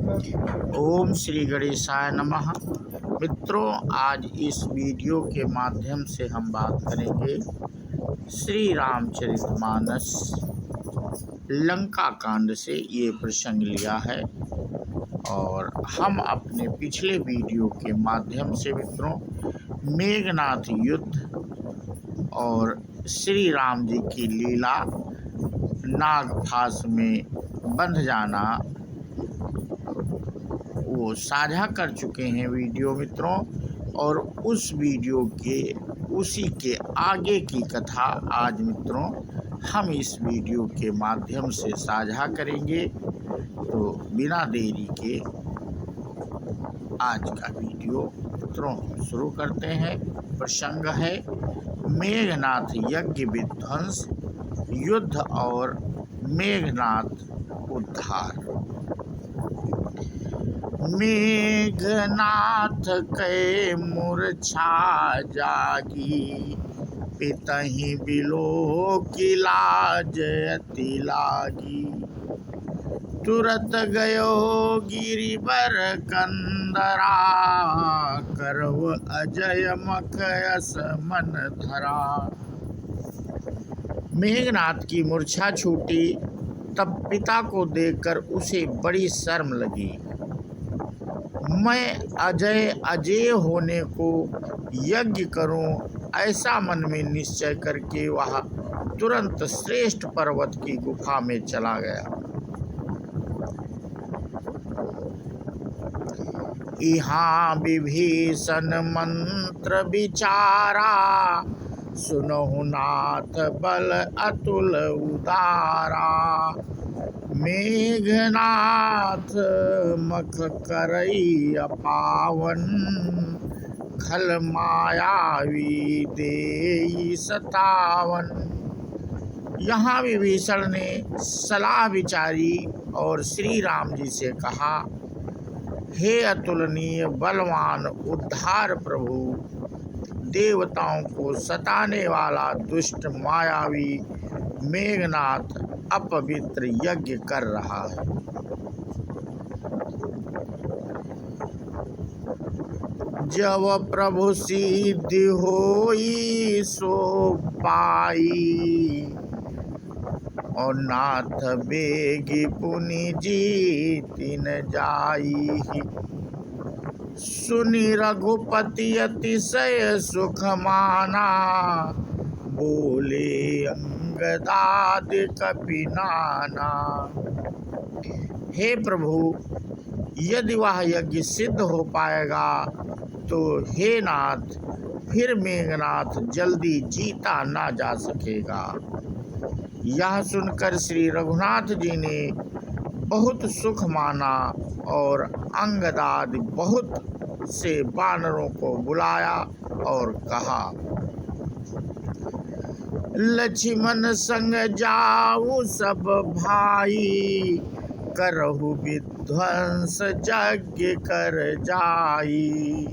ओम श्री गणेशाय नमः। मित्रों, आज इस वीडियो के माध्यम से हम बात करेंगे श्री रामचरितमानस लंका कांड से ये प्रसंग लिया है। और हम अपने पिछले वीडियो के माध्यम से मित्रों मेघनाथ युद्ध और श्री राम जी की लीला नागफास में बंध जाना वो साझा कर चुके हैं वीडियो मित्रों। और उस वीडियो के उसी के आगे की कथा आज मित्रों हम इस वीडियो के माध्यम से साझा करेंगे। तो बिना देरी के आज का वीडियो मित्रों शुरू करते हैं। प्रसंग है मेघनाथ यज्ञ विध्वंस, युद्ध और मेघनाथ उद्धार। मेघनाथ के मूर्छा जागी, पितहि बिलो की लाज अति लागी। तुरत गयो गिरिबर कंदरा, करव अजय मखयस मन धरा। मेघनाथ की मूर्छा छूटी, तब पिता को देखकर उसे बड़ी शर्म लगी। मैं अजय होने को यज्ञ करूं, ऐसा मन में निश्चय करके वह तुरंत श्रेष्ठ पर्वत की गुफा में चला गया। यहाँ विभीषण मंत्र विचारा, सुनहु नाथ बल अतुल उदारा। मेघनाथ मख करई अपावन, खल मायावी देई सतावन। यहाँ विभीषण ने सलाह विचारी और श्री राम जी से कहा, हे अतुलनीय बलवान उद्धार प्रभु, देवताओं को सताने वाला दुष्ट मायावी मेघनाथ अपवित्र यज्ञ कर रहा है। जब प्रभु सिद्धि होई सो पाई, और नाथ बेगी पुनि जीति न जाई। सुनि रघुपति अतिशय सुख माना, बोले अंगदाद कपि नाना। हे प्रभु, यदि वह यज्ञ सिद्ध हो पाएगा तो हे नाथ, फिर मेघनाथ जल्दी जीता ना जा सकेगा। यह सुनकर श्री रघुनाथ जी ने बहुत सुख माना और अंगदाद बहुत से वानरों को बुलाया और कहा, लक्ष्मण संग जाऊ सब भाई, करहु विध्वंस यज्ञ कर जाई।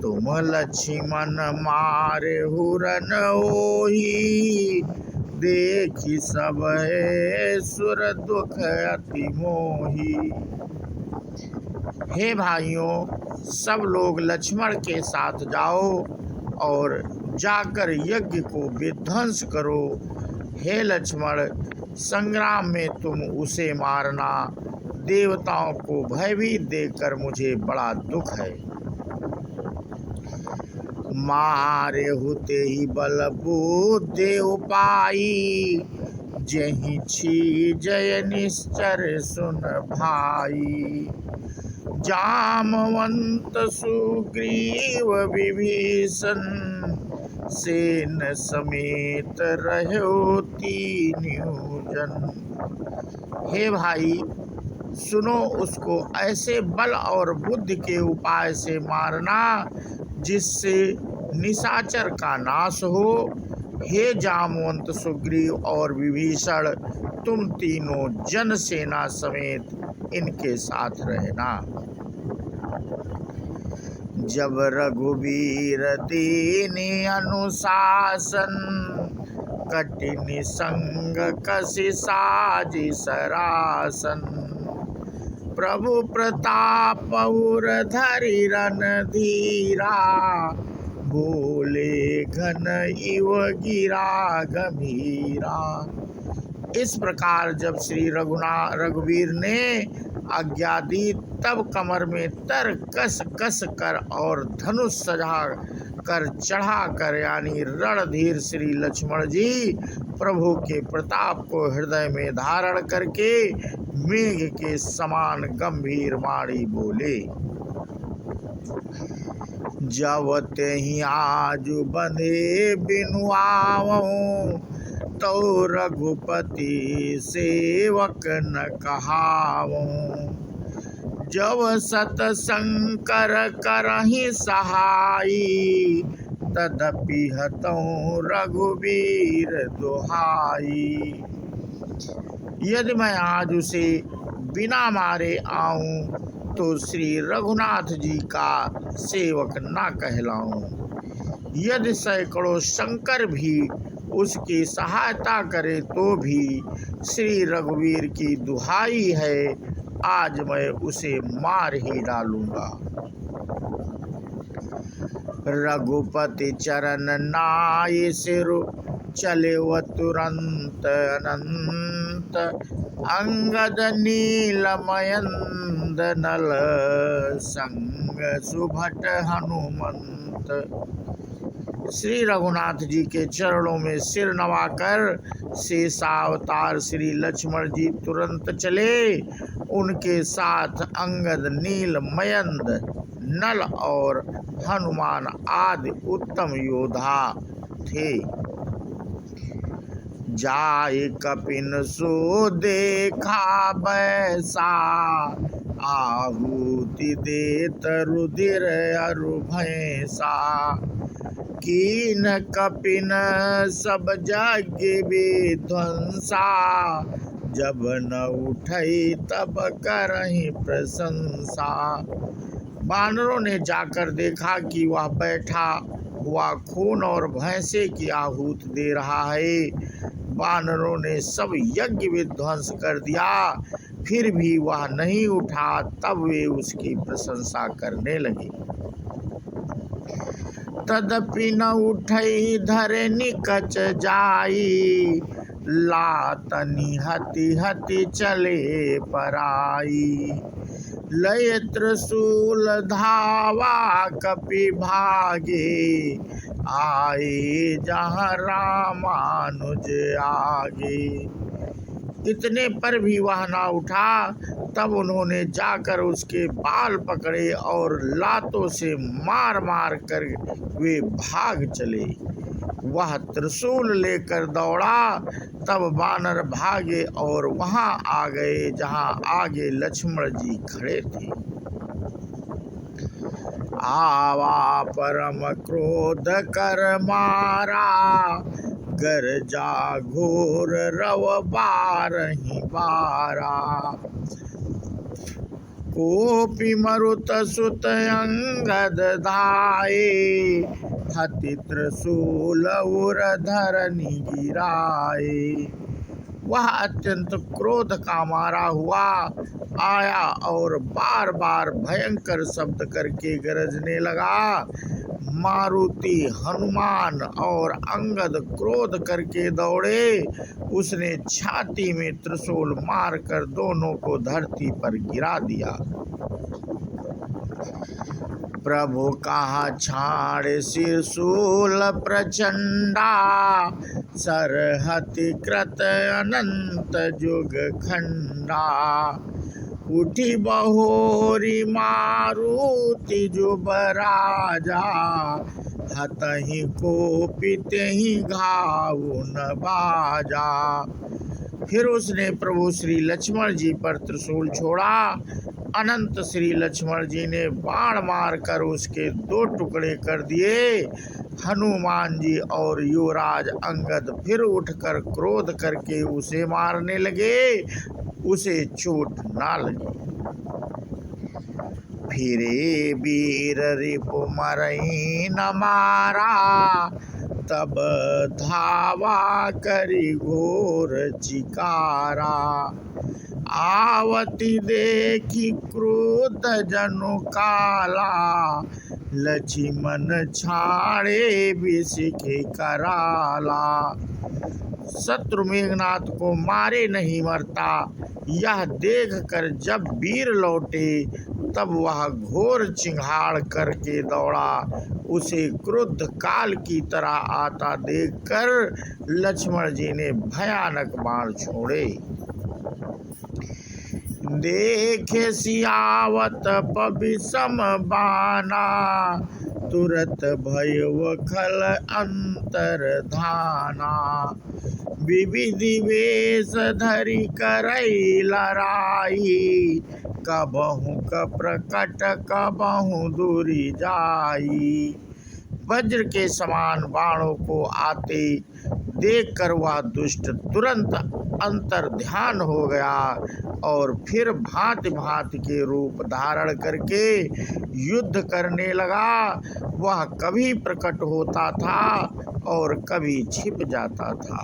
तुम लक्ष्मण मारे हुरन ओही, देखी सब सुर दुख अति मोही। हे भाइयों, सब लोग लक्ष्मण के साथ जाओ और जाकर यज्ञ को विध्वंस करो। हे लक्ष्मण, संग्राम में तुम उसे मारना। देवताओं को भयभीत देखकर मुझे बड़ा दुख है। मारे हुते ही बल बुद्धि उपाई, जहि छी जय निश्चर सुन भाई। जामवंत सुग्रीव विभीषण, सेन समेत रहो तीनों जन। हे भाई, सुनो, उसको ऐसे बल और बुद्धि के उपाय से मारना जिससे निशाचर का नाश हो। हे जामवंत सुग्रीव और विभीषण, तुम तीनों जन सेना समेत इनके साथ रहना। जब रघुवीर दीनी अनुशासन, कठिन संग कसी साजी सरासन। प्रभु प्रताप और धरि रणधीरा, बोले घन इव गिरा गंभीरा। इस प्रकार जब श्री रघुवीर ने आज्ञा दी, तब कमर में तर कस कस कर और धनुष सजा कर चढ़ा कर यानी रणधीर श्री लक्ष्मण जी प्रभु के प्रताप को हृदय में धारण करके मेघ के समान गंभीर वाणी बोले। जब तेहि आजु बंधे बिनु आवऊं, तो रघुपति सेवक न कहावऊं। जब सत शंकर करहि सहाई, तदपि हतऊं रघुवीर दुहाई। यदि मैं आज उसे बिना मारे आऊं, तो श्री रघुनाथ जी का सेवक ना कहलाऊं। यदि सैकड़ों शंकर भी उसकी सहायता करे तो भी श्री रघुवीर की दुहाई है, आज मैं उसे मार ही डालूंगा। रघुपति चरण नाय सिरु, चले व तुरंत अनंत। अंगद नील मयंद नल, संग सुभट हनुमंत। श्री रघुनाथ जी के चरणों में सिर नवाकर शेषावतार श्री लक्ष्मण जी तुरंत चले। उनके साथ अंगद, नील, मयंद, नल और हनुमान आदि उत्तम योद्धा थे। जाय कपिन सो देखा बैसा, आहुति देत रुधिर अरु भैंसा। कीन कपिन सब यज्ञ विध्वंसा, जब न उठई तब करहि प्रशंसा। बानरों ने जाकर देखा कि वह बैठा हुआ खून और भैंसे की आहूत दे रहा है। बानरों ने सब यज्ञ विध्वंस कर दिया, फिर भी वह नहीं उठा। तब वे उसकी प्रशंसा करने लगे। तदपि न उठई धरे निकच जाई, लातनि हति हति चले पराई। लय त्रिशूल धावा कपि भागे, आए जहाँ रामानुज आगे। इतने पर भी वह ना उठा। तब उन्होंने जाकर उसके बाल पकड़े और लातों से मार मार कर वे भाग चले। वह त्रिशूल लेकर दौड़ा, तब बानर भागे और वहां आ गए जहां आगे लक्ष्मण जी खड़े थे। आवा परम क्रोध कर मारा, गरजा घोर रव बारहि बारा। कोपि मरुत सुत अंगद धाये, हति त्रिशूल उर धरनि गिराए। वह अत्यंत क्रोध का मारा हुआ आया और बार बार भयंकर शब्द करके गरजने लगा। मारुति, हनुमान और अंगद क्रोध करके दौड़े। उसने छाती में त्रिशूल मारकर दोनों को धरती पर गिरा दिया। प्रभु कहाँ छाड़ शिरशूल प्रचंडा, सरहति कृत अनंत जुग खंडा। उठी बहोरी मारुति जुब राजा, हतहि कोपितहि घाव न बाजा। फिर उसने प्रभु श्री लक्ष्मण जी पर त्रिशूल छोड़ा। अनंत श्री लक्ष्मण जी ने बाण मारकर उसके 2 टुकड़े कर दिए। हनुमान जी और युवराज अंगद फिर उठकर क्रोध करके उसे मारने लगे, उसे चोट ना लगी। फिरे वीर रिपु मरई न मारा, तब धावा करी घोर चिकारा। आवती देखी क्रोध जनु काला, लक्ष्मण छाड़े विषिखे कराला। शत्रु मेघनाथ को मारे नहीं मरता, यह देख कर जब वीर लौटे तब वह घोर चिंगाड़ करके दौड़ा। उसे क्रुद्ध काल की तरह आता देखकर लक्ष्मण जी ने भयानक बाण छोड़े। देखे सियावत पबिसम बाना, तुरत भयव खल अंतर धाना। विविधि वेश धरि करई लड़ाई, कबहु कप्रकट कबहु दूरी जाई। वज्र के समान बाणों को आते देखकर वह दुष्ट तुरंत अंतर ध्यान हो गया और फिर भांति भांति के रूप धारण करके युद्ध करने लगा। वह कभी प्रकट होता था और कभी छिप जाता था।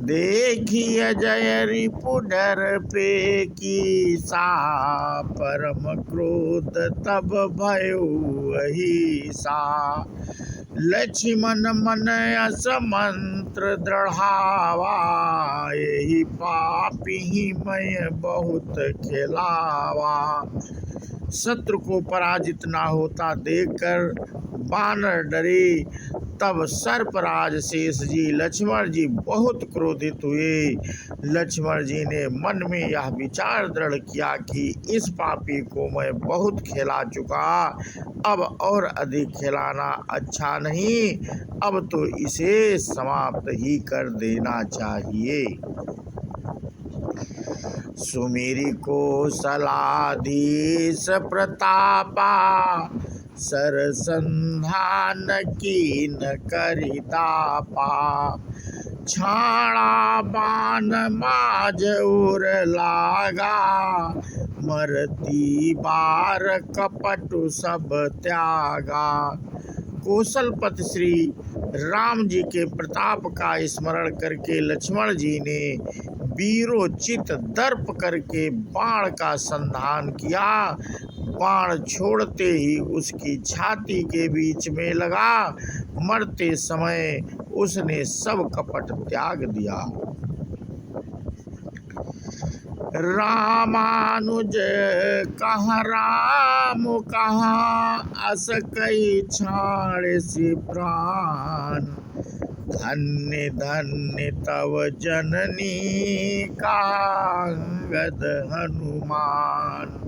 देखिए जय रिपु डर पे की सा, परम क्रोध तब भयो वही सा। लक्ष्मण मन अस मंत्र दृढ़ावा, यही पापी मैं बहुत खिलावा। शत्रु को पराजित ना होता देखकर बानर डरे। तब सर्पराज शेष जी लक्ष्मण जी बहुत क्रोधित हुए। लक्ष्मण जी ने मन में यह विचार दृढ़ किया कि इस पापी को मैं बहुत खिला चुका, अब और अधिक खिलाना अच्छा नहीं, अब तो इसे समाप्त ही कर देना चाहिए। सुमिरी को सलाधीश प्रतापा, सरसंधान कीन करितापा। छाड़ा बाण माज उर लागा, मरती बार कपटु सब त्यागा। कौशलपति श्री राम जी के प्रताप का स्मरण करके लक्ष्मण जी ने वीरोचित दर्प करके बाण का संधान किया। बाण छोड़ते ही उसकी छाती के बीच में लगा। मरते समय उसने सब कपट त्याग दिया। रामानुज कहाँ राम कहाँ, अस कई छाड़ से प्राण। धन्य धन्य तव जननी का अंगद हनुमान।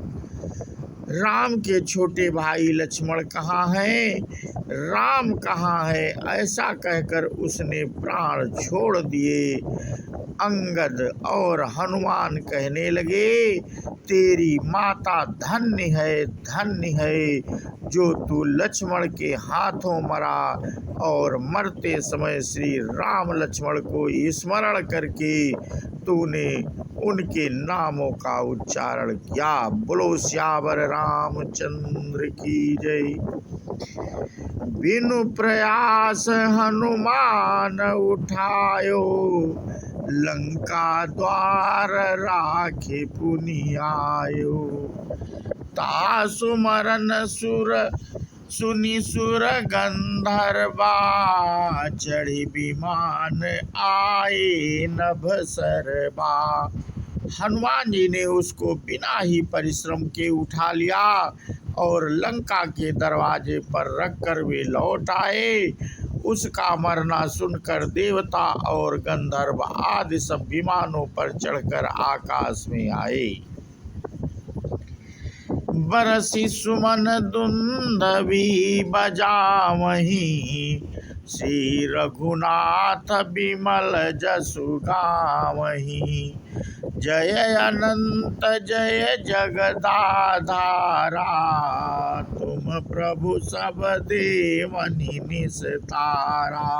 राम के छोटे भाई लक्ष्मण कहाँ हैं, राम कहाँ है, ऐसा कहकर उसने प्राण छोड़ दिए। अंगद और हनुमान कहने लगे, तेरी माता धन्य है जो तू लक्ष्मण के हाथों मरा और मरते समय श्री राम लक्ष्मण को स्मरण करके तूने उनके नामों का उच्चारण किया। बोलो श्यावर रामचंद्र की जय। बिनु प्रयास हनुमान उठायो, लंका द्वार राखे पुनि आयो। तासु मरन सुर सुनि सुर गंधर्वा, चढ़ी विमान आए नभ सरबा। हनुमान जी ने उसको बिना ही परिश्रम के उठा लिया और लंका के दरवाजे पर रखकर वे लौट आए। उसका मरना सुनकर देवता और गंधर्व आदि सब विमानों पर चढ़कर आकाश में आए। बरसी सुमन दुंदवी बजावहीं, श्री रघुनाथ बिमल जसु गावहीं। जय अनंत जय जगदाधारा, तुम प्रभु सब देवनि निस्तारा।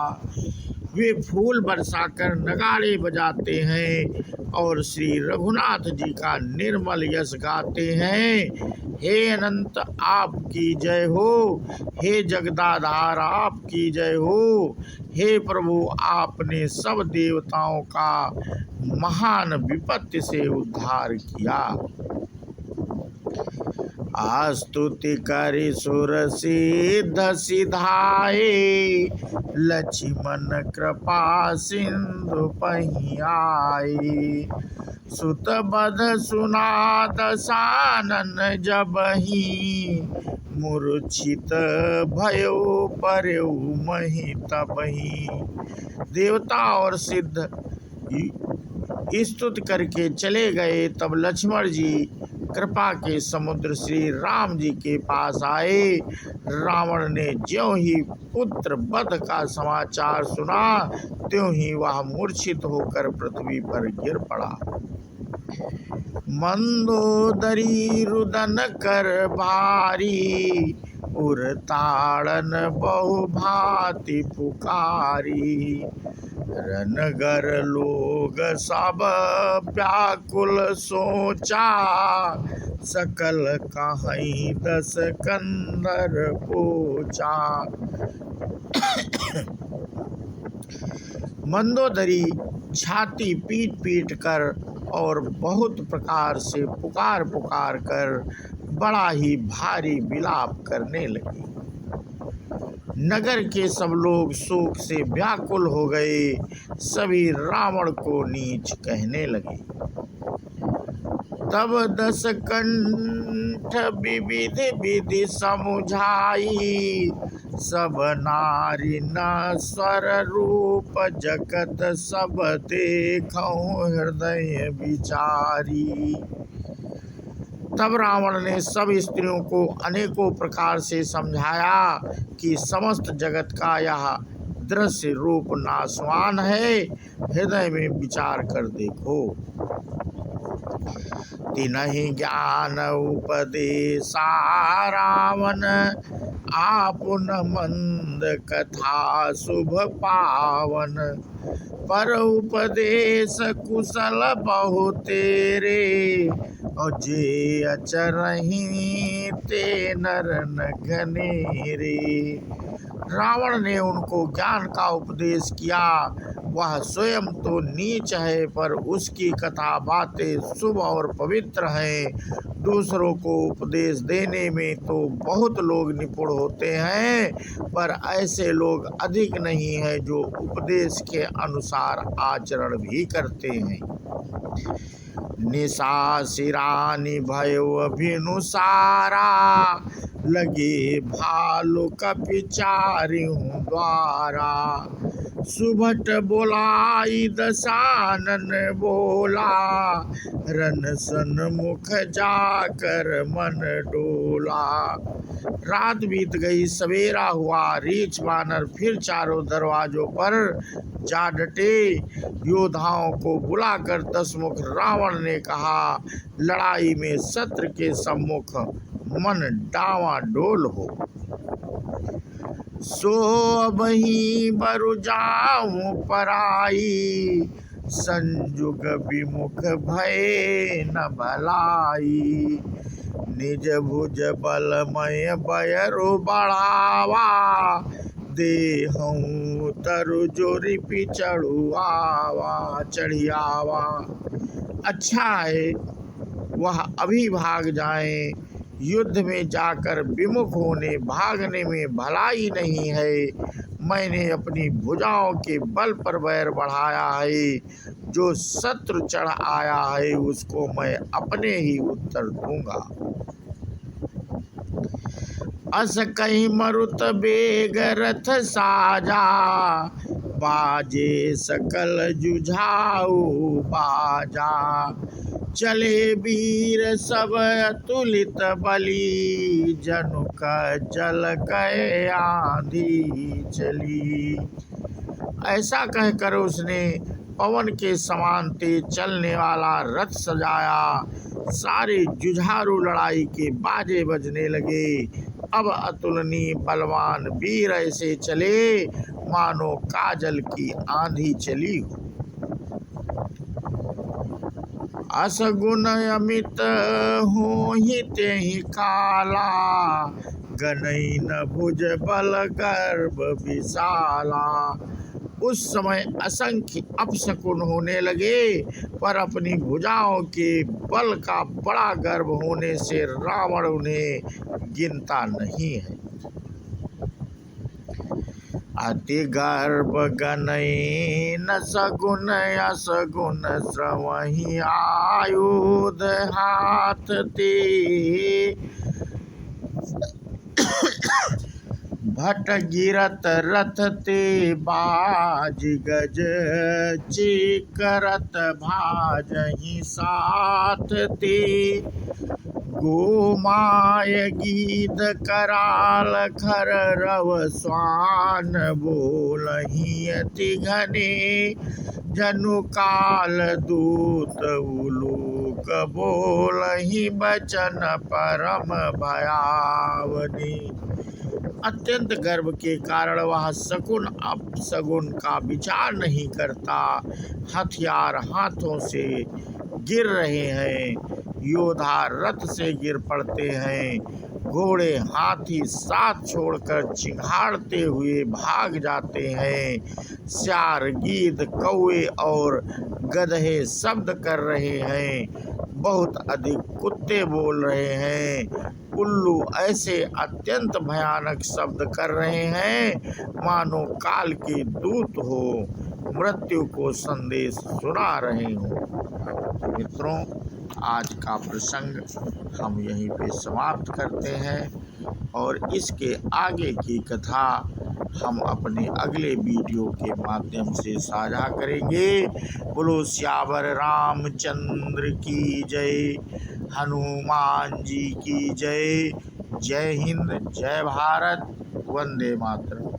वे फूल बरसाकर नगाड़े बजाते हैं और श्री रघुनाथ जी का निर्मल यश गाते हैं। हे अनंत आपकी जय हो, हे जगदाधार आपकी जय हो। हे प्रभु, आपने सब देवताओं का महान विपत्ति से उद्धार किया। आस्तुति करि सुर सिद्ध सिधाए, लक्ष्मण कृपा सिंधु पहियाए। सुत बध सुना दसानन जबहि, मूर्छित भयो पर्यु महि तबहि। देवता और सिद्ध स्तुति करके चले गए। तब लक्ष्मण जी कृपा के समुद्र श्री राम जी के पास आए। रावण ने ज्यों ही पुत्र वध का समाचार सुना, त्यों ही वह मूर्छित होकर पृथ्वी पर गिर पड़ा। मंदोदरी रुदन कर भारी, उरताड़न बहु भांति पुकारी। रनगर लोग सब व्याकुल सोचा, सकल कहीं दस कंदर पोचा। मंदोदरी छाती पीट पीट कर और बहुत प्रकार से पुकार पुकार कर बड़ा ही भारी विलाप करने लगी। नगर के सब लोग शोक से व्याकुल हो गए। सभी रावण को नीच कहने लगे। तब दस कंठ विविध विधि समुझाई, सब नारी न स्वर रूप जगत सब देखऊं हृदय विचारी। तब रावण ने सब स्त्रियों को अनेकों प्रकार से समझाया कि समस्त जगत का यह दृश्य रूप नाशवान है, हृदय में विचार कर देखो। तिनहि ज्ञान उपदेशा रावण, आपुन मंद कथा शुभ पावन। पर उपदेश कुशल बहु तेरे, और जे अचरहि ते नर न घनेरे। रावण ने उनको ज्ञान का उपदेश किया। वह स्वयं तो नीच है, पर उसकी कथा बातें शुभ और पवित्र हैं। दूसरों को उपदेश देने में तो बहुत लोग निपुण होते हैं, पर ऐसे लोग अधिक नहीं हैं जो उपदेश के अनुसार आचरण भी करते हैं। निशा सिरानी भयो अभिनुसारा, लगे भालु कपि चारिहु द्वारा। सुभट बोलाई दसानन बोला, रन सन्मुख जाकर मन डोला। रात बीत गई, सवेरा हुआ। रीछ बानर फिर चारों दरवाजों पर जा डटे। योद्धाओं को बुलाकर दसमुख रावण ने कहा, लड़ाई में शत्रु के सम्मुख मन डावाडोल हो। सो अबहि बरु जाऊं पराई, संजुग विमुख भय न भलाई। निज भुज बलमय बयरु बढ़ावा, देहऊं तरु जोरी पिचढ़ुआवा चढ़ियावा। अच्छा है वह अभी भाग जाएं। युद्ध में जाकर विमुख होने भागने में भलाई नहीं है। मैंने अपनी भुजाओं के बल पर बैर बढ़ाया है। जो शत्रु चढ़ आया है उसको मैं अपने ही उत्तर दूंगा। अस कहीं मरुत बेग रथ साजा, बाजे सकल जुझाऊ बाजा। चले वीर सब अतुलित बली, जनु का जल कहे आंधी चली। ऐसा कहकर उसने पवन के समान तेज चलने वाला रथ सजाया। सारे जुझारू लड़ाई के बाजे बजने लगे। अब अतुलनीय बलवान वीर ऐसे चले मानो काजल की आंधी चली हो। असगुन अमित होहि तेहि काला, गनई न भुज बल गर्भ विशाला। उस समय असंख्य अपशकुन होने लगे, पर अपनी भुजाओं के बल का बड़ा गर्व होने से रावण उन्हें गिनता नहीं है। अति गर्भ गनई न सगुन असगुन, श्रवहि आयुध हाथ ते। भट गिरत रथ ते बाज, गज चिकरत भाजहि साथ ते। गोमाय गीध कराल खर रव स्वान, बोलहि अति घने जनु काल दूत उलूक। बोलहि बचन परम भयावनी। अत्यंत गर्व के कारण वह सकुन अपसगुन का विचार नहीं करता। हथियार हाथों से गिर रहे हैं, योद्धा रथ से गिर पड़ते हैं, घोड़े हाथी साथ छोड़कर चिंघाड़ते हुए भाग जाते हैं। स्यार गीध कौवे और गधे शब्द कर रहे हैं, बहुत अधिक कुत्ते बोल रहे हैं। उल्लू ऐसे अत्यंत भयानक शब्द कर रहे हैं मानो काल के दूत हो, मृत्यु को संदेश सुना रहे हो। मित्रों, आज का प्रसंग हम यहीं पे समाप्त करते हैं और इसके आगे की कथा हम अपने अगले वीडियो के माध्यम से साझा करेंगे। बोलो सियावर रामचंद्र की जय, हनुमान जी की जय। जय हिंद, जय भारत, वंदे मातरम।